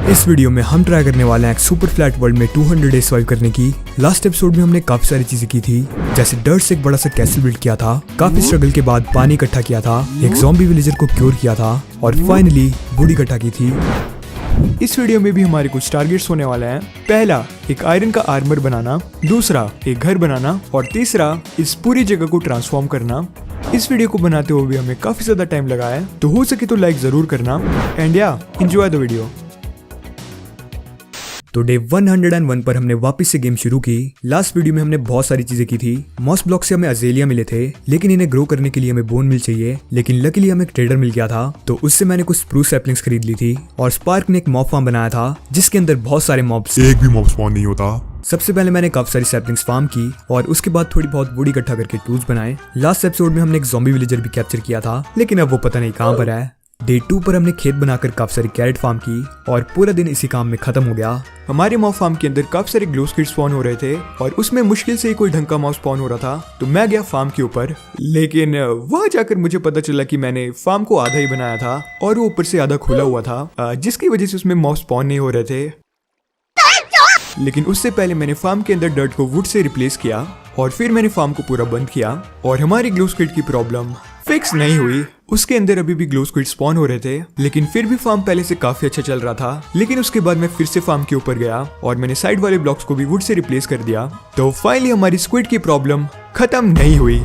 इस वीडियो में हम ट्राई करने वाले हैं एक सुपर फ्लैट वर्ल्ड में 200 डेज सर्वाइव करने की। लास्ट एपिसोड में हमने काफी सारी चीजें की थी, जैसे डर्ट से एक बड़ा सा कैसल बिल्ड किया था, काफी स्ट्रगल के बाद पानी इकट्ठा किया था, एक ज़ॉम्बी विलेजर को क्योर किया था और फाइनली वुड इकट्ठा की थी। इस वीडियो में भी हमारे कुछ टारगेट्स होने वाले हैं। पहला, एक आयरन का आर्मर बनाना, दूसरा एक घर बनाना और तीसरा इस पूरी जगह को ट्रांसफॉर्म करना। इस वीडियो को बनाते हुए भी हमें काफी ज्यादा टाइम लगा है, तो हो सके तो लाइक जरूर करना एंड या एंजॉय द वीडियो। तो डे 101 पर हमने वापस से गेम शुरू की। लास्ट वीडियो में हमने बहुत सारी चीजें की थी। मॉस ब्लॉक से हमें अजेलिया मिले थे, लेकिन इन्हें ग्रो करने के लिए हमें बोन मिल चाहिए, लेकिन लकीली हमें एक ट्रेडर मिल गया था, तो उससे मैंने कुछ स्प्रूस सैपलिंग्स खरीद ली थी। और स्पार्क ने एक मॉब फार्म बनाया था जिसके अंदर बहुत सारे मॉब्स, एक भी मॉब स्पॉन नहीं होता। सबसे पहले मैंने काफी सारी सैपलिंग्स फार्म की और उसके बाद थोड़ी बहुत वुड इकट्ठा करके टूल्स बनाए। लास्ट एपिसोड में हमने एक ज़ॉम्बी विलेजर भी कैप्चर किया था, लेकिन अब वो पता नहीं कहाँ पर है। डे 2 पर हमने खेत बनाकर काफी सारी कैरेट फार्म की और पूरा दिन इसी काम में खत्म हो गया। हमारे मॉब फार्म के अंदर काफी सारे ग्लो स्किड स्पॉन हो रहे थे और उसमें मुश्किल से ही कोई ढंग का मॉब स्पॉन हो रहा था, तो मैं गया फार्म के ऊपर। लेकिन वहां जाकर मुझे पता चला कि मैंने फार्म को आधा ही बनाया था और वो ऊपर से आधा खुला हुआ था, जिसकी वजह से उसमें मॉब स्पॉन नहीं हो रहे थे। लेकिन उससे पहले मैंने फार्म के अंदर डर्ट को वुड से रिप्लेस किया और फिर मैंने फार्म को पूरा बंद किया और हमारी ग्लो स्क्विड की प्रॉब्लम फिक्स नहीं हुई। उसके अंदर अभी भी ग्लो स्क्विड स्पॉन हो रहे थे, लेकिन फिर भी फार्म पहले से काफी अच्छा चल रहा था। लेकिन उसके बाद मैं फिर से फार्म के ऊपर गया और मैंने साइड वाले ब्लॉक्स को भी वुड से रिप्लेस कर दिया, तो फाइनली हमारी स्क्विड की प्रॉब्लम खत्म नहीं हुई।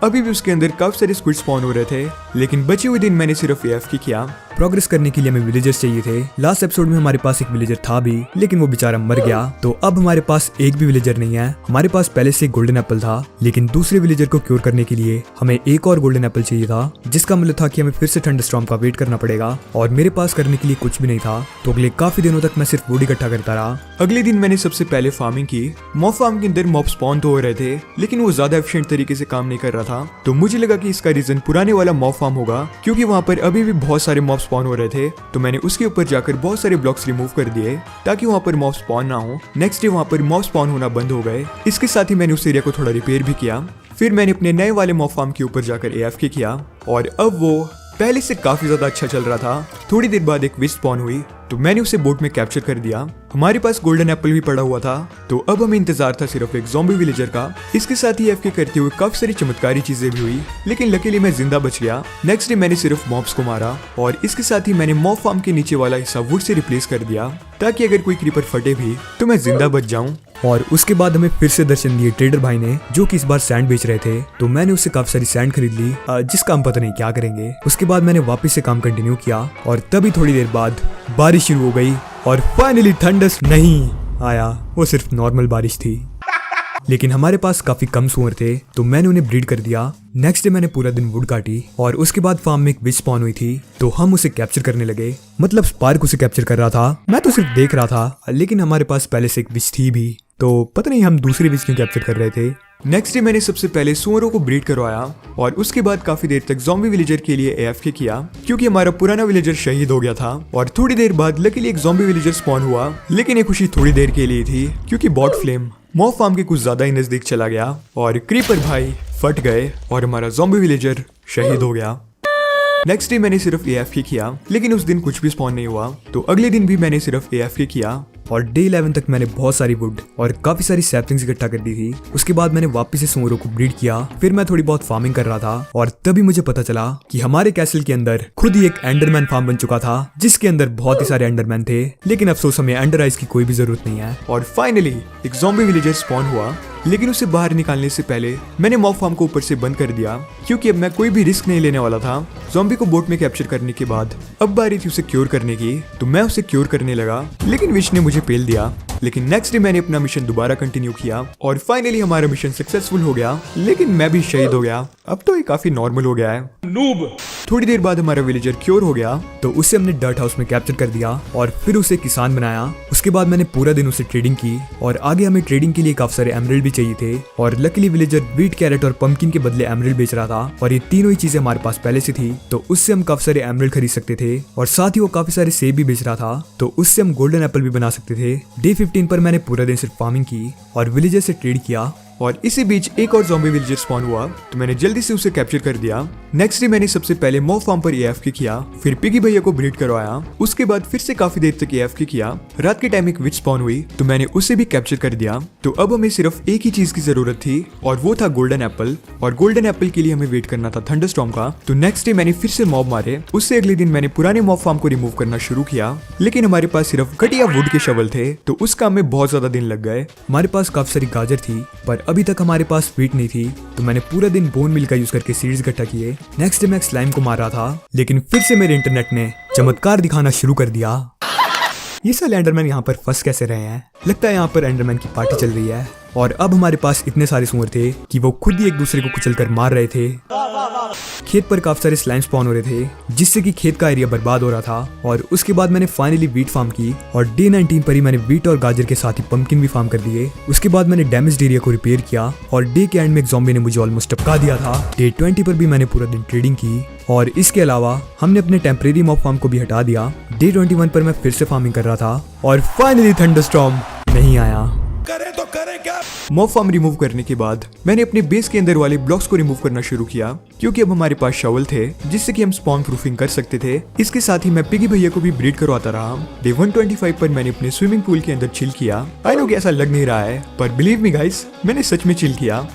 अभी भी उसके अंदर काफी सारे स्क्विड स्पॉन हो रहे थे, लेकिन बचे हुए दिन मैंने सिर्फ AFK किया। प्रोग्रेस करने के लिए हमें विलेजर्स चाहिए थे। लास्ट एपिसोड में हमारे पास एक विलेजर था भी, लेकिन वो बेचारा मर गया, तो अब हमारे पास एक भी विलेजर नहीं है। हमारे पास पहले से एक गोल्डन एप्पल था, लेकिन दूसरे विलेजर को क्योर करने के लिए हमें एक और गोल्डन एप्पल चाहिए था, जिसका मतलब था कि हमें फिर से थंडरस्टॉर्म का वेट करना पड़ेगा और मेरे पास करने के लिए कुछ भी नहीं था, तो अगले काफी दिनों तक मैं सिर्फ वुड इकट्ठा करता रहा। अगले दिन मैंने सबसे पहले फार्मिंग की। मॉब फार्म के अंदर मॉब स्पॉन तो हो रहे थे, लेकिन वो ज्यादा एफिशिएंट तरीके से काम नहीं कर रहा था, तो मुझे लगा कि इसका रीजन पुराने वाला मॉब फार्म होगा, क्योंकि वहाँ पर अभी भी बहुत सारे मॉब स्पॉन हो रहे थे। तो मैंने उसके ऊपर जाकर बहुत सारे ब्लॉक्स रिमूव कर दिए ताकि वहाँ पर मॉब स्पॉन ना हो। नेक्स्ट डे वहाँ पर मॉब स्पॉन होना बंद हो गए। इसके साथ ही मैंने उस एरिया को थोड़ा रिपेयर भी किया। फिर मैंने अपने नए वाले मॉब फार्म के ऊपर जाकर AFK किया और अब वो पहले से काफी ज्यादा अच्छा चल रहा था। थोड़ी देर बाद एक विश स्पॉन हुई, तो मैंने उसे बोट में कैप्चर कर दिया। हमारे पास गोल्डन एप्पल भी पड़ा हुआ था, तो अब हमें इंतजार था सिर्फ एक ज़ॉम्बी विलेजर का। इसके साथ ही AFK करते हुए काफी सारी चमत्कारी चीजें भी हुई, लेकिन लकीली मैं जिंदा बच गया। नेक्स्ट डे मैंने सिर्फ मॉब्स को मारा और इसके साथ ही मैंने मॉब फार्म के नीचे वाला हिस्सा वुड से रिप्लेस कर दिया, ताकि अगर कोई क्रीपर फटे भी तो मैं जिंदा बच जाऊं। और उसके बाद हमें फिर से दर्शन दिए ट्रेडर भाई ने, जो कि इस बार सैंड बेच रहे थे, तो मैंने उससे काफी सारी सैंड खरीद ली, जिसका हम पता नहीं क्या करेंगे। उसके बाद मैंने वापस से काम कंटिन्यू किया और तभी थोड़ी देर बाद बारिश शुरू हो गई और फाइनली थंडर्स नहीं आया, वो सिर्फ नॉर्मल बारिश थी। लेकिन हमारे पास काफी कम सुअर थे, तो मैंने उन्हें ब्रीड कर दिया। नेक्स्ट डे मैंने पूरा दिन वुड काटी और उसके बाद फार्म में एक विच स्पॉन हुई थी, तो हम उसे कैप्चर करने लगे। मतलब स्पार्क उसे कैप्चर कर रहा था, मैं तो सिर्फ देख रहा था, लेकिन हमारे पास पहले से एक विच थी भी, तो पता नहीं हम दूसरी विच क्यों कैप्चर कर रहे थे। नेक्स्ट डे मैंने सबसे पहले सुअरों को ब्रीड करवाया और उसके बाद काफी देर तक ज़ॉम्बी विलेजर के लिए AFK किया, क्योंकि हमारा पुराना विलेजर शहीद हो गया था। और थोड़ी देर बाद लकीली एक ज़ॉम्बी विलेजर स्पॉन हुआ, लेकिन ये खुशी थोड़ी देर के लिए थी, क्योंकि बॉट फ्लेम मॉब फार्म के कुछ ज्यादा ही नजदीक चला गया और क्रीपर भाई फट गए और हमारा ज़ॉम्बी विलेजर शहीद हो गया। नेक्स्ट डे मैंने सिर्फ AFK किया, लेकिन उस दिन कुछ भी स्पॉन नहीं हुआ, तो अगले दिन भी मैंने सिर्फ AFK किया और डे 11 तक मैंने बहुत सारी वुड और काफी सारी सैपलिंग्स इकट्ठा कर दी थी। उसके बाद मैंने वापस से सुअरों को ब्रीड किया। फिर मैं थोड़ी बहुत फार्मिंग कर रहा था और तभी मुझे पता चला कि हमारे कैसल के अंदर खुद ही एक एंडरमैन फार्म बन चुका था, जिसके अंदर बहुत ही सारे एंडरमैन थे, लेकिन अफसोस हमें एंडर आइज की कोई भी जरूरत नहीं है। और फाइनली एक ज़ॉम्बी विलेजर स्पॉन हुआ, लेकिन उसे बाहर निकालने से पहले मैंने मॉब फार्म को ऊपर से बंद कर दिया, क्योंकि अब मैं कोई भी रिस्क नहीं लेने वाला था। ज़ॉम्बी को बोट में कैप्चर करने के बाद अब बारी थी उसे क्योर करने की, तो मैं उसे क्योर करने लगा, लेकिन विश ने मुझे पेल दिया। लेकिन नेक्स्ट डे मैंने अपना मिशन दोबारा कंटिन्यू किया और फाइनली हमारा मिशन सक्सेसफुल हो गया, लेकिन मैं भी शहीद हो गया। अब तो ये काफी नॉर्मल हो गया है। नूब। थोड़ी देर बाद हमारा विलेजर क्योर हो गया, तो उसे हमने डर्ट हाउस में कैप्चर कर दिया और फिर उसे किसान बनाया। उसके बाद मैंने पूरा दिन उसे ट्रेडिंग की और आगे हमें ट्रेडिंग के लिए काफी सारे एमरल्ड भी चाहिए थे, और लकीली विलेजर व्हीट, कैरेट और पंपकिन के बदले एमरल्ड बेच रहा था, और ये तीनों ही चीजें हमारे पास पहले से थी, तो उससे हम काफी सारे एमरल्ड खरीद सकते थे। और साथ ही वो काफी सारे सेब भी बेच रहा था, तो उससे हम गोल्डन एप्पल भी बना सकते थे। डे 15 पर मैंने पूरा दिन सिर्फ फार्मिंग की और विलेजर से ट्रेड किया और इसी बीच एक और ज़ॉम्बी विलेजर स्पॉन हुआ, तो मैंने जल्दी से उसे कैप्चर कर दिया। नेक्स्ट डे मैंने सबसे पहले मॉब फार्म पर AFK किया, फिर पिगी भैया को ब्रीड करवाया, उसके बाद फिर से काफी देर तक AFK किया। रात के टाइम एक विच स्पॉन हुई, तो मैंने उसे भी कैप्चर कर दिया। तो अब हमें सिर्फ एक ही चीज की जरूरत थी और वो था गोल्डन एप्पल, और गोल्डन एप्पल के लिए हमें वेट करना था थंडरस्टॉर्म का। तो नेक्स्ट डे मैंने फिर से मॉब मारे। उससे अगले दिन मैंने पुराने मॉब फार्म को रिमूव करना शुरू किया, लेकिन हमारे पास सिर्फ घटिया वुड के शवल थे, तो उस काम में बहुत ज्यादा दिन लग गए। हमारे पास काफी सारी गाजर थी, पर अभी तक हमारे पास वीट नहीं थी, तो मैंने पूरा दिन बोन मिल का यूज करके सीड्स इकट्ठा किए। नेक्स्ट डे मैं स्लाइम को मार रहा था, लेकिन फिर से मेरे इंटरनेट ने चमत्कार दिखाना शुरू कर दिया। ये साले एंडरमैन यहाँ पर फंस कैसे रहे हैं? लगता है यहाँ पर एंडरमैन की पार्टी चल रही है। और अब हमारे पास इतने सारे सुअर थे कि वो खुद ही एक दूसरे को कुचलकर मार रहे थे। खेत पर काफी सारे स्लाइम स्पॉन हो रहे थे, जिससे कि खेत का एरिया बर्बाद हो रहा था। और उसके बाद मैंने फाइनली वीट फार्म की, और डे 19 पर ही मैंने वीट और गाजर के साथ ही पंपकिन भी फार्म कर दिए। उसके बाद मैंने डैमेज्ड एरिया को रिपेयर किया, और डे के एंड में एक ज़ॉम्बी ने मुझे ऑलमोस्ट टपका दिया था। डे 20 पर भी मैंने पूरा दिन ट्रेडिंग की, और इसके अलावा हमने अपने टेम्परेरी मॉब फार्म को भी हटा दिया। डे 21 पर मैं फिर से फार्मिंग कर रहा था, और फाइनली थंडरस्टॉर्म नहीं आया। करें तो करें क्या? मॉब फार्म रिमूव करने के बाद मैंने अपने बेस के अंदर वाले ब्लॉक्स को रिमूव करना शुरू किया, क्योंकि अब हमारे पास शवल थे जिससे कि हम स्पॉन प्रूफिंग कर सकते थे। इसके साथ ही मैं पिगी भैया को भी ब्रीड करवाता रहा। डे 125 पर मैंने अपने स्विमिंग पूल के अंदर चिल किया। आई नो कि ऐसा लग नहीं रहा है, पर बिलीव मी गाइस, मैंने सच में चिल किया।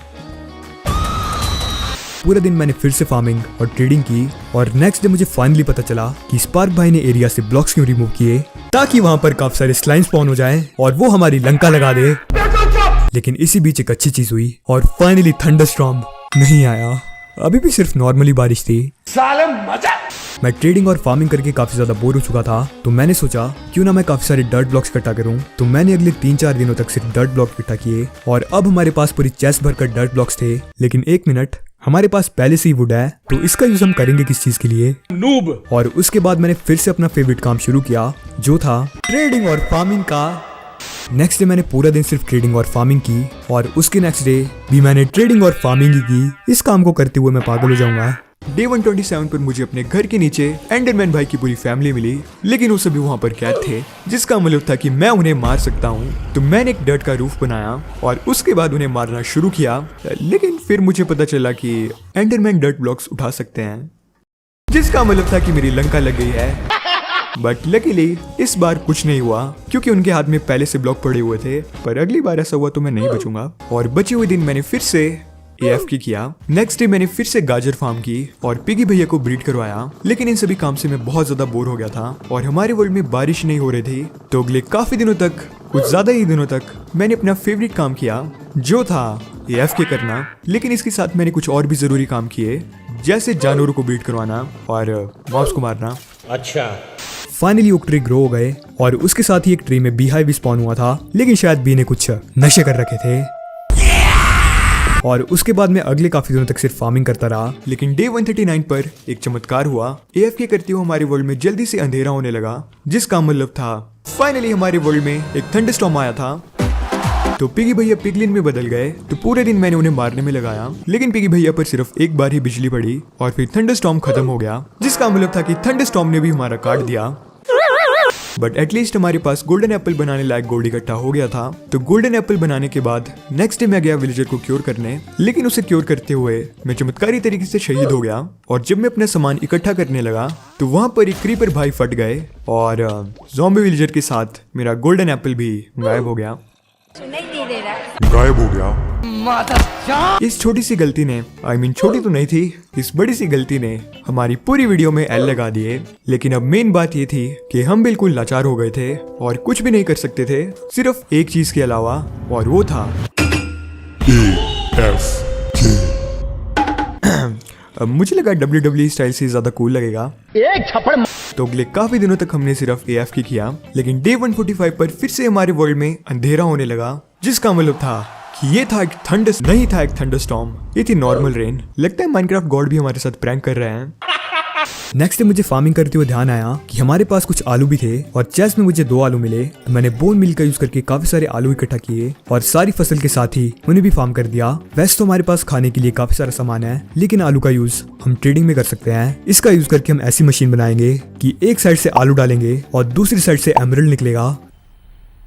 पूरे दिन मैंने फिर से फार्मिंग और ट्रेडिंग की, और नेक्स्ट डे मुझे फाइनली पता चला कि स्पार्क भाई ने एरिया से ब्लॉक्स क्यों रिमूव किए, ताकि वहां पर काफी सारे स्लाइम स्पॉन हो जाएं और वो हमारी लंका लगा दे। लेकिन इसी बीच एक अच्छी चीज हुई, और फाइनली थंडरस्टॉर्म नहीं आया। अभी भी सिर्फ नॉर्मली बारिश थी। साले मजा। मैं ट्रेडिंग और फार्मिंग करके काफी ज्यादा बोर हो चुका था, तो मैंने सोचा क्यों ना मैं काफी सारे डर्ट ब्लॉक्स इकट्ठा करूं। तो मैंने अगले 3-4 दिनों तक सिर्फ डर्ट ब्लॉक इकट्ठा किए, और अब हमारे पास पूरी चेस्ट भरकर डर्ट ब्लॉक्स थे। लेकिन एक मिनट, हमारे पास पहले से ही वुड है, तो इसका यूज हम करेंगे किस चीज के लिए? नूब। और उसके बाद मैंने फिर से अपना फेवरेट काम शुरू किया, जो था ट्रेडिंग और फार्मिंग का। नेक्स्ट डे मैंने पूरा दिन सिर्फ ट्रेडिंग और फार्मिंग की, और उसके नेक्स्ट डे भी मैंने ट्रेडिंग और फार्मिंग ही की। इस काम को करते हुए मैं पागल हो जाऊंगा। डे 127 पर मुझे अपने घर के नीचे एंडरमैन भाई की पूरी फैमिली मिली, लेकिन वो सभी वहाँ पर कैद थे, जिसका मतलब था कि मैं उन्हें मार सकता हूँ। तो मैंने एक डर्ट का रूफ बनाया और उसके बाद उन्हें मारना शुरू किया। लेकिन फिर मुझे पता चला कि एंडरमैन डर्ट ब्लॉक्स उठा सकते हैं, जिसका मतलब था कि मेरी लंका लग गई है। बट लकीली इस बार कुछ नहीं हुआ, क्योंकि उनके हाथ में पहले से ब्लॉक पड़े हुए थे। पर अगली बार ऐसा हुआ तो मैं नहीं बचूंगा, और बचे हुए दिन मैंने फिर से AFK किया। नेक्स्ट डे मैंने फिर से गाजर फार्म की और पिगी भैया को ब्रीड करवाया। लेकिन इन सभी काम से मैं बहुत ज्यादा बोर हो गया था, और हमारे वर्ल्ड में बारिश नहीं हो रही थी। तो अगले काफी दिनों तक, कुछ ज्यादा ही दिनों तक, मैंने अपना फेवरेट काम किया, जो था AFK करना। लेकिन इसके साथ मैंने कुछ और भी जरूरी काम किए, जैसे जानवरों को ब्रीड करवाना और मॉब्स को मारना। अच्छा। फाइनली ओक ट्री ग्रो हो गए, और उसके साथ ही एक ट्री में बीहाइव भी स्पॉन हुआ था, लेकिन शायद बी ने कुछ नशे कर रखे थे। और उसके बाद मैं अगले काफी दिनों तक सिर्फ फार्मिंग करता रहा। लेकिन डे 139 पर एक चमत्कार हुआ। AFK करते हुए हमारे वर्ल्ड में जल्दी से अंधेरा होने लगा, जिसका मतलब था फाइनली हमारे वर्ल्ड में एक थंडरस्टॉर्म आया था। तो पिगी भैया पिगलिन में बदल गए। तो पूरे दिन मैंने उन्हें मारने में लगाया, लेकिन पिगी भैया पर सिर्फ एक बार ही बिजली पड़ी और फिर थंडरस्टॉर्म खत्म हो गया, जिसका मतलब था कि थंडरस्टॉर्म ने भी हमारा काट दिया। बट एटलीस्ट हमारे पास गोल्डन एप्पल बनाने लायक गोल्ड इकट्ठा हो गया था। तो गोल्डन एप्पल बनाने के बाद नेक्स्ट डे मैं गया विलेजर को क्योर करने, लेकिन उसे क्योर करते हुए मैं चमत्कारी तरीके से शहीद हो गया। और जब मैं अपना सामान इकट्ठा करने लगा, तो वहां पर एक क्रीपर भाई फट गए, और ज़ॉम्बी विलेजर के साथ मेरा गोल्डन एप्पल भी गायब हो गया। गायब हो गया। इस छोटी सी गलती ने, छोटी तो नहीं थी, इस बड़ी सी गलती ने हमारी पूरी वीडियो में एल लगा दिए। लेकिन अब मेन बात ये थी कि हम बिल्कुल लाचार हो गए थे और कुछ भी नहीं कर सकते थे, सिर्फ एक चीज के अलावा, और वो था अब मुझे लगा WWE स्टाइल से ज्यादा कूल लगेगा। एक थप्पड़। तो अगले काफी दिनों तक हमने सिर्फ AFK किया। लेकिन डे 145 पर फिर से हमारे वर्ल्ड में अंधेरा होने लगा, जिसका मतलब था कि ये था एक नहीं था एक थंडरस्टॉर्म, ये थी नॉर्मल रेन। लगता है माइनक्राफ्ट गॉड भी हमारे साथ प्रैंक कर रहे हैं। नेक्स्ट डे मुझे फार्मिंग करते हुए ध्यान आया कि हमारे पास कुछ आलू भी थे, और चेस्ट में मुझे 2 आलू मिले। तो मैंने बोन मिल का यूज करके काफी सारे आलू इकट्ठा किए, और सारी फसल के साथ ही उन्हें भी फार्म कर दिया। वैसे तो हमारे पास खाने के लिए काफी सारा सामान है, लेकिन आलू का यूज हम ट्रेडिंग में कर सकते हैं। इसका यूज करके हम ऐसी मशीन बनाएंगे कि एक साइड से आलू डालेंगे और दूसरी साइड से एमरल्ड निकलेगा।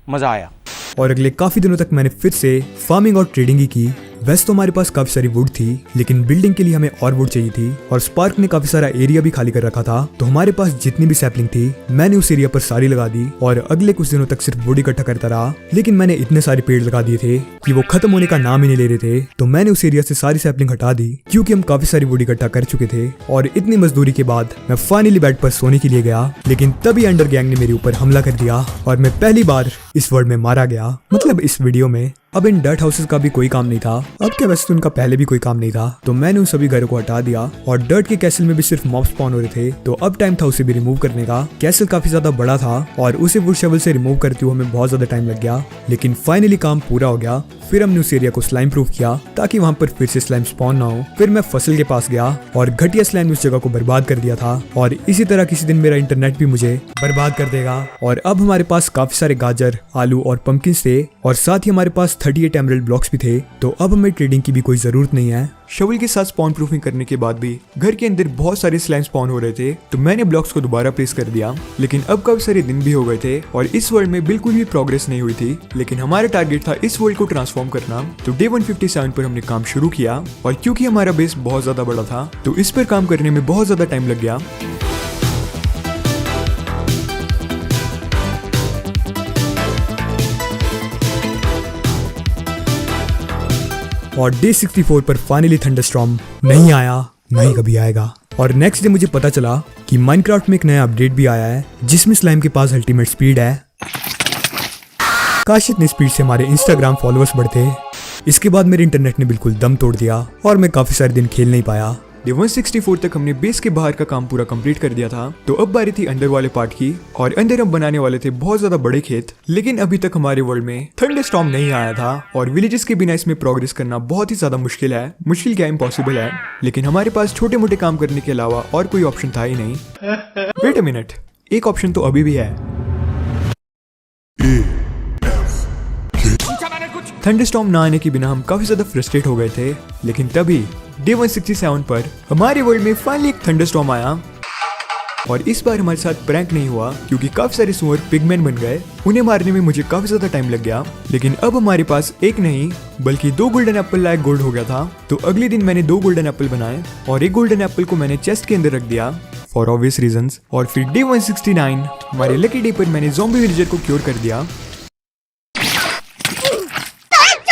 मजा आया। और अगले काफी दिनों तक मैंने फिर से फार्मिंग और ट्रेडिंग ही की। वैसे तो हमारे पास काफी सारी वुड थी, लेकिन बिल्डिंग के लिए हमें और वुड चाहिए थी और स्पार्क ने काफी सारा एरिया भी खाली कर रखा था। तो हमारे पास जितनी भी सैपलिंग थी मैंने उस एरिया पर सारी लगा दी और अगले कुछ दिनों तक सिर्फ वुड इकट्ठा करता रहा। लेकिन मैंने इतने सारे पेड़ लगा दिए थे कि वो खत्म होने का नाम ही नहीं ले रहे थे। तो मैंने उस एरिया से सारी सैपलिंग हटा दी क्योंकि हम काफी सारी वुड इकट्ठा कर चुके थे। और इतनी मजदूरी के बाद मैं फाइनली बेड पर सोने के लिए गया, लेकिन तभी अंडर गैंग ने मेरे ऊपर हमला कर दिया और मैं पहली बार इस वर्ल्ड में मारा गया, मतलब इस वीडियो में। अब इन डर्ट हाउसेस का भी कोई काम नहीं था, अब क्या वैसे तो उनका पहले भी कोई काम नहीं था। तो मैंने उन सभी घरों को हटा दिया और डर्ट के कैसल में भी सिर्फ मॉब स्पॉन हो रहे थे। तो अब टाइम था उसे भी रिमूव करने का। कैसल काफी ज्यादा बड़ा था और उसे वुड शवल से रिमूव करते हुए हमें बहुत ज्यादा टाइम लग गया, लेकिन फाइनली काम पूरा हो गया। फिर हमने उस एरिया को स्लाइम प्रूफ किया ताकि वहाँ पर फिर से स्लाइम स्पॉन ना हो। फिर मैं फसल के पास गया और घटिया स्लाइम ने उस जगह को बर्बाद कर दिया था। और इसी तरह किसी दिन मेरा इंटरनेट भी मुझे बर्बाद कर देगा। और अब हमारे पास काफी सारे गाजर, आलू और पंपकिन्स थे और साथ ही हमारे पास 38 एमरल्ड ब्लॉक्स भी थे। तो अब हमें ट्रेडिंग की भी कोई जरूरत नहीं है। शवल के साथ स्पॉन प्रूफिंग करने के बाद भी घर के अंदर बहुत सारे स्लाइम स्पॉन हो रहे थे। तो मैंने ब्लॉक्स को दोबारा प्लेस कर दिया, लेकिन अब काफी सारे दिन भी हो गए थे और इस वर्ल्ड में बिल्कुल भी प्रोग्रेस नहीं हुई थी। लेकिन हमारा टारगेट था इस वर्ल्ड को ट्रांसफॉर्म करना। तो डे 157 पर हमने काम शुरू किया और क्योंकि हमारा बेस बहुत ज्यादा बड़ा था तो इस पर काम करने में बहुत ज्यादा टाइम लग गया। और डे 64 पर फाइनली थंडरस्टॉर्म नहीं आया, नहीं कभी आएगा। और नेक्स्ट डे मुझे पता चला कि माइनक्राफ्ट में एक नया अपडेट भी आया है जिसमें स्लाइम के पास अल्टीमेट स्पीड है। काश इतनी स्पीड से हमारे इंस्टाग्राम फॉलोअर्स बढ़ते। इसके बाद मेरे इंटरनेट ने बिल्कुल दम तोड़ दिया और मैं काफी सारे दिन खेल नहीं पाया। डे 164 तक हमने बेस के बाहर का काम पूरा कंप्लीट कर दिया था। तो अब बारी थी अंदर वाले पार्ट की और अंदर हम बनाने वाले थे बहुत ज्यादा बड़े खेत। लेकिन अभी तक हमारे वर्ल्ड में थंडरस्टॉर्म नहीं आया था और विलेजेस के बिना इसमें प्रोग्रेस करना बहुत ही ज्यादा मुश्किल है। मुश्किल क्या, इम्पॉसिबल है। लेकिन हमारे पास छोटे मोटे काम करने के अलावा और कोई ऑप्शन था ही नहीं। वेट अ मिनट, एक ऑप्शन तो अभी भी है। थंडरस्टॉर्म ना आने के बिना हम काफी ज्यादा फ्रस्ट्रेट हो गए थे, लेकिन तभी डे 167 पर हमारे वर्ल्ड में फाइनली एक थंडरस्टॉर्म आया। और इस बार हमारे साथ प्रैंक नहीं हुआ क्योंकि काफी सारे सुअर पिगमैन बन गए। उन्हें मारने में मुझे काफी ज्यादा टाइम लग गया, लेकिन अब हमारे पास एक नहीं बल्कि 2 गोल्डन एप्पल लायक गोल्ड हो गया था। तो अगले दिन मैंने 2 गोल्डन एप्पल बनाए और एक गोल्डन एप्पल को मैंने चेस्ट के अंदर रख दिया फॉर ऑब्वियस रीजंस। और फिर डे 169 हमारे लकी डे पर मैंने ज़ॉम्बी विलेजर को क्योर कर दिया।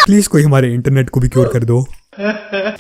प्लीज कोई हमारे इंटरनेट को भी क्योर कर दो।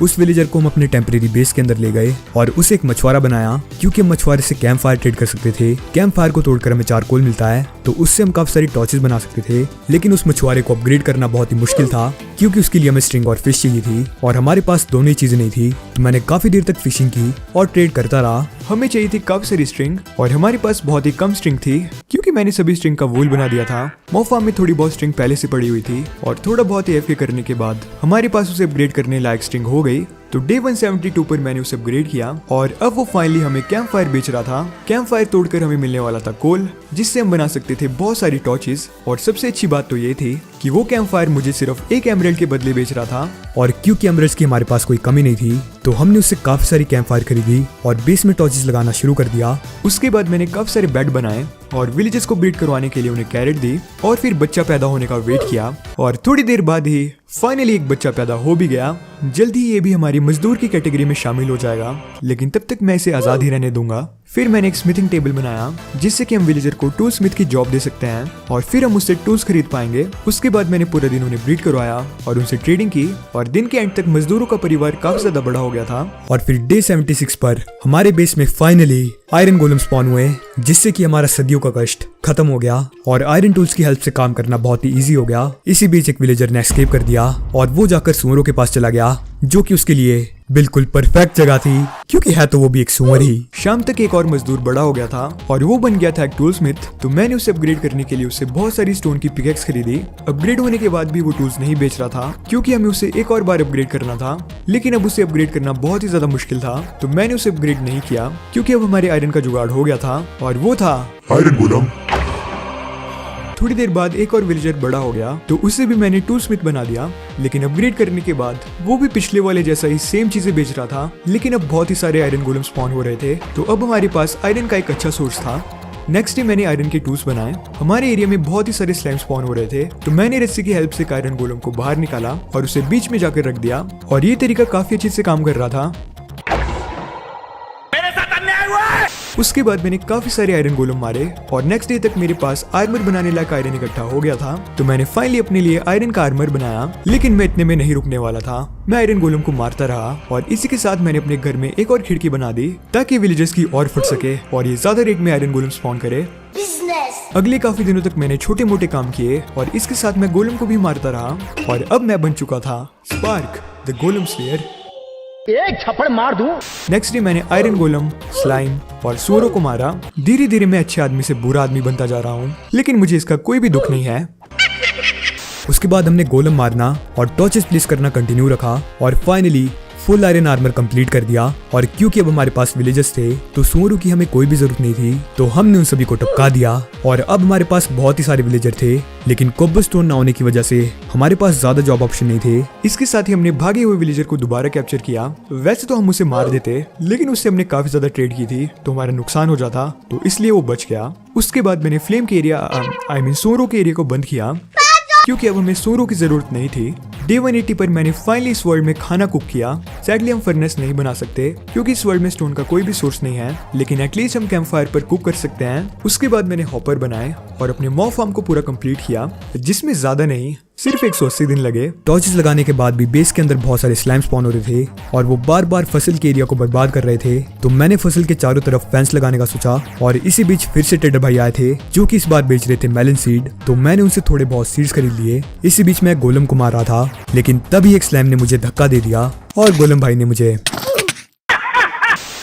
उस विलेजर को हम अपने टेम्परेरी बेस के अंदर ले गए और उसे एक मछुआरा बनाया क्योंकि हम मछुआरे से कैंप फायर ट्रेड कर सकते थे। कैंप फायर को तोड़कर हमें चारकोल मिलता है, तो उससे हम काफी सारी टॉर्चेस बना सकते थे। लेकिन उस मछुआरे को अपग्रेड करना बहुत ही मुश्किल था क्योंकि उसके लिए हमें स्ट्रिंग और फिश चाहिए थी और हमारे पास दोनों ही चीजें नहीं थी। तो मैंने काफी देर तक फिशिंग की और ट्रेड करता रहा। हमें चाहिए थी काफी सारी स्ट्रिंग और हमारे पास बहुत ही कम स्ट्रिंग थी क्योंकि मैंने सभी स्ट्रिंग का वूल बना दिया था। मॉब फार्म में थोड़ी बहुत स्ट्रिंग पहले से पड़ी हुई थी और थोड़ा बहुत AFK करने के बाद हमारे पास उसे अपग्रेड करने लायक स्ट्रिंग हो गई। तो डे 172 पर मैंने उसे अपग्रेड किया और अब वो फाइनली हमें कैंप फायर बेच रहा था। कैंप फायर तोड़कर हमें मिलने वाला था कोल, जिससे हम बना सकते थे बहुत सारी टॉर्चेस। और सबसे अच्छी बात तो ये थी कि वो कैंप फायर मुझे सिर्फ 1 एमरल्ड के बदले बेच रहा था। और क्योंकि एमरल्ड्स की हमारे पास कोई कमी नहीं थी तो हमने उससे काफी सारी कैंप फायर खरीदी और बेस में टॉर्चेस लगाना शुरू कर दिया। उसके बाद मैंने काफी सारे बेड बनाए और विलेजेस को ब्रीड करवाने के लिए उन्हें कैरेट दी और फिर बच्चा पैदा होने का वेट किया और थोड़ी देर बाद ही फाइनली एक बच्चा पैदा हो भी गया। जल्द ही ये भी हमारी मजदूर की कैटेगरी में शामिल हो जाएगा, लेकिन तब तक मैं इसे आजाद ही रहने दूंगा। फिर मैंने एक स्मिथिंग टेबल बनाया जिससे कि हम विलेजर को टूल स्मिथ की जॉब दे सकते हैं और फिर हम उससे टूल्स खरीद पाएंगे। उसके बाद मैंने पूरा दिन उन्हें ब्रीड करवाया और उनसे ट्रेडिंग की और दिन के एंड तक मजदूरों का परिवार काफी ज्यादा बड़ा हो गया था। और फिर डे 76 पर हमारे बेस में फाइनली आयरन गोलम स्पॉन हुए, जिससे कि हमारा सदियों का कष्ट खत्म हो गया और आयरन टूल्स की हेल्प से काम करना बहुत ही इजी हो गया। इसी बीच एक विलेजर ने एस्केप कर दिया और वो जाकर सुअरों के पास चला गया, जो कि उसके लिए बिल्कुल परफेक्ट जगह थी क्योंकि है तो वो भी एक सुअर ही। शाम तक एक और मजदूर बड़ा हो गया था और वो बन गया था एक टूल स्मिथ। तो मैंने उसे अपग्रेड करने के लिए उससे बहुत सारी स्टोन की पिकेक्स खरीदी। अपग्रेड होने के बाद भी वो टूल्स नहीं बेच रहा था क्योंकि हमें उसे एक और बार अपग्रेड करना था, लेकिन अब उसे अपग्रेड करना बहुत ही ज्यादा मुश्किल था। तो मैंने उसे अपग्रेड नहीं किया क्योंकि अब हमारे आयरन का जुगाड़ हो गया था और वो था आयरन गोलम। थोड़ी देर बाद एक और विलेजर बड़ा हो गया तो उसे भी मैंने टूल स्मिथ बना दिया, लेकिन अपग्रेड करने के बाद वो भी पिछले वाले जैसा ही सेम चीजें बेच रहा था, लेकिन अब बहुत ही सारे आयरन गोलम स्पॉन हो रहे थे। तो अब हमारे पास आयरन का एक अच्छा सोर्स था। नेक्स्ट डे मैंने आयरन के टूल्स बनाए। हमारे एरिया में बहुत ही सारे स्लाइम स्पॉन हो रहे थे, तो मैंने रस्सी की हेल्प से आयरन गोलम को बाहर निकाला और उसे बीच में जाकर रख दिया, और ये तरीका काफी अच्छे से काम कर रहा था। उसके बाद मैंने काफी सारे आयरन गोलम मारे और नेक्स्ट डे तक मेरे पास आर्मर बनाने लायक आयरन इकट्ठा हो गया था। तो मैंने फाइनली अपने लिए आयरन का आर्मर बनाया, लेकिन मैं इतने में नहीं रुकने वाला था। मैं आयरन गोलम को मारता रहा और इसी के साथ मैंने अपने घर में एक और खिड़की बना दी ताकि विलेजर्स की और फट सके और ये ज्यादा रेट में आयरन गोलम स्पॉन करे। अगले काफी दिनों तक मैंने छोटे मोटे काम किए और इसके साथ मैं गोलम को भी मारता रहा, और अब मैं बन चुका था स्पार्क द गोलम स्लेयर। एक छप्पड़ मार दूं। नेक्स्ट डे मैंने आयरन गोलम, स्लाइम और सूअरों को मारा। धीरे धीरे मैं अच्छे आदमी से बुरा आदमी बनता जा रहा हूँ, लेकिन मुझे इसका कोई भी दुख नहीं है। उसके बाद हमने गोलम मारना और टॉर्चेस प्लेस करना कंटिन्यू रखा और finally full iron armour complete कर दिया। और क्योंकि अब हमारे पास विलेजर्स थे तो सूअरों की हमें कोई भी जरूरत नहीं थी, तो हमने उन सभी को टपका दिया। और अब हमारे पास बहुत ही सारे विलेजर थे, लेकिन कोब्बलस्टोन ना होने की वजह से हमारे पास ज्यादा जॉब ऑप्शन नहीं थे। इसके साथ ही हमने भागे हुए विलेजर को दोबारा कैप्चर किया। वैसे तो हम उसे मार देते, लेकिन उससे हमने काफी ज्यादा ट्रेड की थी तो हमारा नुकसान हो जाता, तो इसलिए वो बच गया। उसके बाद मैंने फ्लेम के एरिया सूअरों के एरिया को बंद किया, क्योंकि अब हमें सूअरों की जरूरत नहीं थी। डे 180 पर मैंने फाइनली इस वर्ल्ड में खाना कुक किया। सैडली हम फर्नेस नहीं बना सकते क्योंकि इस वर्ल्ड में स्टोन का कोई भी सोर्स नहीं है, लेकिन एटलीस्ट हम कैंप फायर पर कुक कर सकते हैं। उसके बाद मैंने हॉपर बनाए और अपने मॉब फार्म को पूरा कंप्लीट किया, जिसमें ज्यादा नहीं सिर्फ 180 दिन लगे। टॉर्चेस लगाने के बाद भी बेस के अंदर बहुत सारे स्लाइम स्पॉन हो रहे थे और वो बार बार फसल के एरिया को बर्बाद कर रहे थे, तो मैंने फसल के चारों तरफ फेंस लगाने का सोचा। और इसी बीच फिर से ट्रेडर भाई आए थे जो कि इस बार बेच रहे थे मेलन सीड, तो मैंने उनसे थोड़े बहुत सीड्स खरीद लिए। इसी बीच मैं गोलम को मार रहा था, लेकिन तभी एक स्लैम ने मुझे धक्का दे दिया और गोलम भाई ने मुझे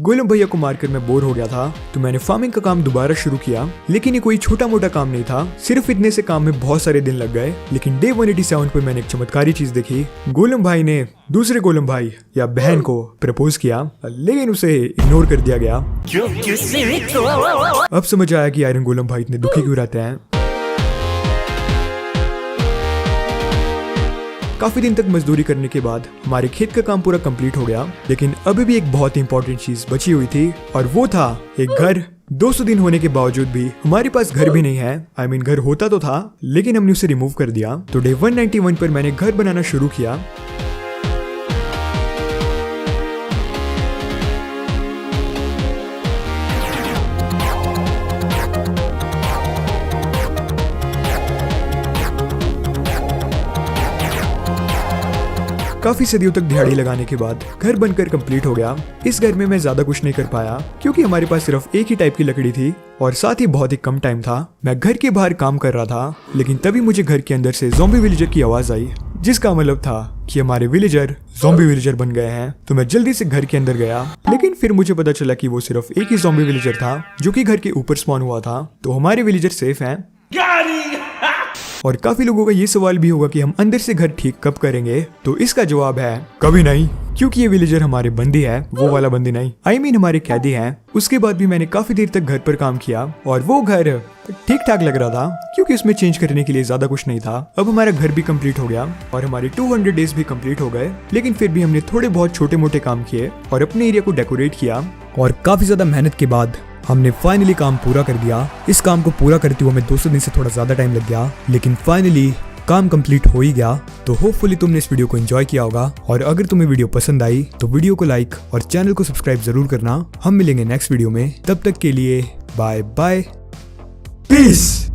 गोलम भैया को मारकर मैं बोर हो गया था, तो मैंने फार्मिंग का काम दोबारा शुरू किया। लेकिन ये कोई छोटा मोटा काम नहीं था, सिर्फ इतने से काम में बहुत सारे दिन लग गए। लेकिन डे 187 पर मैंने एक चमत्कारी चीज देखी। गोलम भाई ने दूसरे गोलम भाई या बहन को प्रपोज किया, लेकिन उसे इग्नोर कर दिया गया। अब समझ आया कि आयरन गोलम भाई इतने दुखी क्यों रहते हैं। काफी दिन तक मजदूरी करने के बाद हमारे खेत का काम पूरा कंप्लीट हो गया, लेकिन अभी भी एक बहुत इंपॉर्टेंट चीज बची हुई थी, और वो था एक घर। 200 दिन होने के बावजूद भी हमारे पास घर भी नहीं है। घर होता तो था, लेकिन हमने उसे रिमूव कर दिया। तो डे 191 पर मैंने घर बनाना शुरू किया। काफी सदियों तक दिहाड़ी लगाने के बाद घर बनकर कंप्लीट हो गया। इस घर में मैं ज्यादा कुछ नहीं कर पाया क्योंकि हमारे पास सिर्फ एक ही टाइप की लकड़ी थी और साथ ही बहुत ही कम टाइम था। मैं घर के बाहर काम कर रहा था, लेकिन तभी मुझे घर के अंदर से ज़ॉम्बी विलेजर की आवाज आई, जिसका मतलब था कि हमारे विलेजर ज़ॉम्बी विलेजर बन गए हैं। तो मैं जल्दी से घर के अंदर गया, लेकिन फिर मुझे पता चला कि वो सिर्फ एक ही ज़ॉम्बी विलेजर था जो कि घर के ऊपर स्पॉन हुआ था। तो हमारे विलेजर सेफ हैं। और काफी लोगों का ये सवाल भी होगा कि हम अंदर से घर ठीक कब करेंगे, तो इसका जवाब है कभी नहीं, क्योंकि ये विलेजर हमारे बंदी है, वो वाला बंदी नहीं, हमारे कैदी हैं। उसके बाद भी मैंने काफी देर तक घर पर काम किया और वो घर ठीक ठाक लग रहा था क्योंकि उसमें चेंज करने के लिए ज्यादा कुछ नहीं था। अब हमारा घर भी कंप्लीट हो गया और हमारे 200 डेज भी कंप्लीट हो गए, लेकिन फिर भी हमने थोड़े बहुत छोटे मोटे काम किए और अपने एरिया को डेकोरेट किया। और काफी ज्यादा मेहनत के बाद हमने फाइनली काम पूरा कर दिया। इस काम को पूरा करते हुए हमें 200 दिन से थोड़ा ज्यादा टाइम लग गया, लेकिन फाइनली काम कंप्लीट हो ही गया। तो होपफुली तुमने इस वीडियो को एंजॉय किया होगा, और अगर तुम्हें वीडियो पसंद आई तो वीडियो को लाइक और चैनल को सब्सक्राइब जरूर करना। हम मिलेंगे नेक्स्ट वीडियो में, तब तक के लिए बाय बाय, पीस।